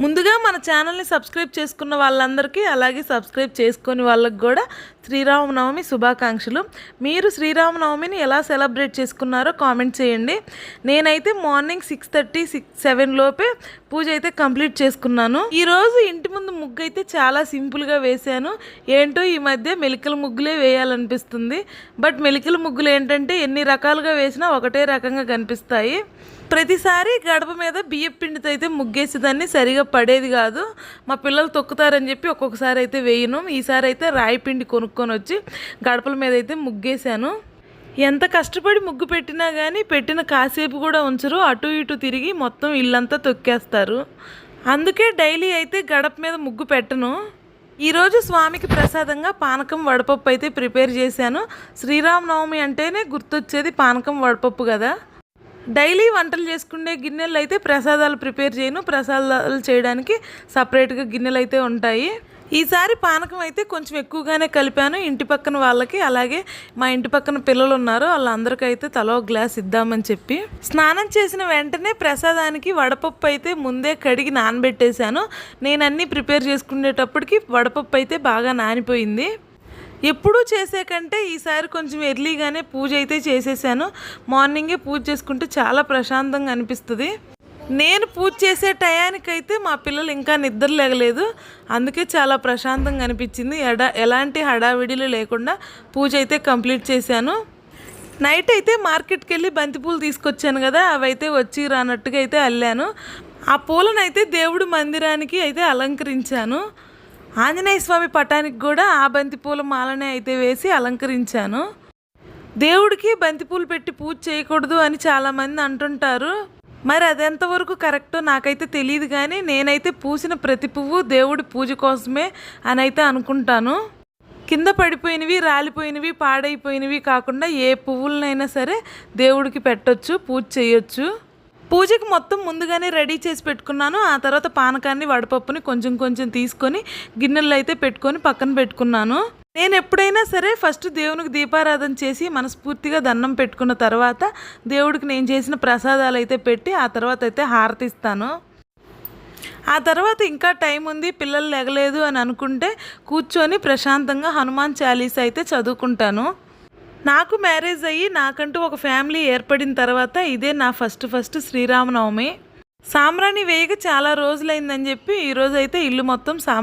ముందుగా మన ఛానల్ని సబ్స్క్రైబ్ చేసుకున్న వాళ్ళందరికీ అలాగే సబ్స్క్రైబ్ చేసుకొని వాళ్ళకి కూడా శ్రీరామనవమి శుభాకాంక్షలు. మీరు శ్రీరామనవమిని ఎలా సెలబ్రేట్ చేసుకున్నారో కామెంట్ చేయండి. నేనైతే మార్నింగ్ 6:30, 7 లోపే పూజ అయితే కంప్లీట్ చేసుకున్నాను. ఈరోజు ఇంటి ముందు ముగ్గు అయితే చాలా సింపుల్గా వేశాను. ఏంటో ఈ మధ్య మెలికల ముగ్గులే వేయాలనిపిస్తుంది. బట్ మెలికల ముగ్గులు ఏంటంటే ఎన్ని రకాలుగా వేసినా ఒకటే రకంగా కనిపిస్తాయి. ప్రతిసారి గడప మీద బియ్యం పిండితో అయితే ముగ్గేసేదాన్ని, సరిగా పడేది కాదు. మా పిల్లలు తొక్కుతారని చెప్పి ఒక్కొక్కసారి అయితే వేయను. ఈసారి అయితే రాయి పిండి కొనుక్కొని వచ్చి గడపల మీద అయితే ముగ్గేశాను. ఎంత కష్టపడి ముగ్గు పెట్టినా కానీ పెట్టిన కాసేపు కూడా ఉంచరు, అటు ఇటు తిరిగి మొత్తం ఇల్లంతా తొక్కేస్తారు. అందుకే డైలీ అయితే గడప మీద ముగ్గు పెట్టను. ఈరోజు స్వామికి ప్రసాదంగా పానకం వడపప్పు అయితే ప్రిపేర్ చేశాను. శ్రీరామనవమి అంటేనే గుర్తొచ్చేది పానకం వడపప్పు కదా. డైలీ వంటలు చేసుకునే గిన్నెలు అయితే ప్రసాదాలు ప్రిపేర్ చేయను. ప్రసాదాలు చేయడానికి సపరేట్గా గిన్నెలు అయితే ఉంటాయి. ఈసారి పానకం అయితే కొంచెం ఎక్కువగానే కలిపాను. ఇంటి పక్కన వాళ్ళకి, అలాగే మా ఇంటి పక్కన పిల్లలు ఉన్నారు, వాళ్ళందరికీ అయితే తలో గ్లాస్ ఇద్దామని చెప్పి. స్నానం చేసిన వెంటనే ప్రసాదానికి వడపప్పు అయితే ముందే కడిగి నానబెట్టేశాను. నేను అన్నీ ప్రిపేర్ చేసుకునేటప్పటికి వడపప్పు అయితే బాగా నానిపోయింది. ఎప్పుడూ చేసే కంటే ఈసారి కొంచెం ఎర్లీగానే పూజ అయితే చేసేసాను. మార్నింగే పూజ చేసుకుంటే చాలా ప్రశాంతంగా అనిపిస్తుంది. నేను పూజ చేసే టయానికైతే మా పిల్లలు ఇంకా నిద్ర లేగలేదు. అందుకే చాలా ప్రశాంతంగా అనిపించింది. ఎలాంటి హడావిడిలు లేకుండా పూజ అయితే కంప్లీట్ చేశాను. నైట్ అయితే మార్కెట్కి వెళ్ళి బంతిపూలు తీసుకొచ్చాను కదా, అవైతే వచ్చి రానట్టుగా అయితే అల్లాను. ఆ పూలను అయితే దేవుడి మందిరానికి అయితే అలంకరించాను. ఆంజనేయ స్వామి పటానికి కూడా ఆ బంతిపూల మాలనే అయితే వేసి అలంకరించాను. దేవుడికి బంతిపూలు పెట్టి పూజ చేయకూడదు అని చాలామంది అంటుంటారు. మరి అది ఎంతవరకు కరెక్టో నాకైతే తెలియదు, కానీ నేనైతే పూసిన ప్రతి పువ్వు దేవుడి పూజ కోసమే అని అయితే అనుకుంటాను. కింద పడిపోయినవి, రాలిపోయినవి, పాడైపోయినవి కాకుండా ఏ పువ్వులనైనా సరే దేవుడికి పెట్టొచ్చు, పూజ చేయొచ్చు. పూజకి మొత్తం ముందుగానే రెడీ చేసి పెట్టుకున్నాను. ఆ తర్వాత పానకాన్ని, వడపప్పుని కొంచెం కొంచెం తీసుకొని గిన్నెల్లో అయితే పెట్టుకొని పక్కన పెట్టుకున్నాను. నేను ఎప్పుడైనా సరే ఫస్ట్ దేవునికి దీపారాధన చేసి మనస్ఫూర్తిగా దండం పెట్టుకున్న తర్వాత దేవుడికి నేను చేసిన ప్రసాదాలు అయితే పెట్టి ఆ తర్వాత అయితే హారతిస్తాను. ఆ తర్వాత ఇంకా టైం ఉంది, పిల్లలు లెగలేదు అని అనుకుంటే కూర్చొని ప్రశాంతంగా హనుమాన్ చాలీసా అయితే చదువుకుంటాను. నాకు మ్యారేజ్ అయ్యి నాకంటూ ఒక ఫ్యామిలీ ఏర్పడిన తర్వాత ఇదే నా ఫస్ట్ శ్రీరామనవమి. సాంబ్రాణి వేయక చాలా రోజులైందని చెప్పి ఈరోజు అయితే ఇల్లు మొత్తం సాంబ్రాణి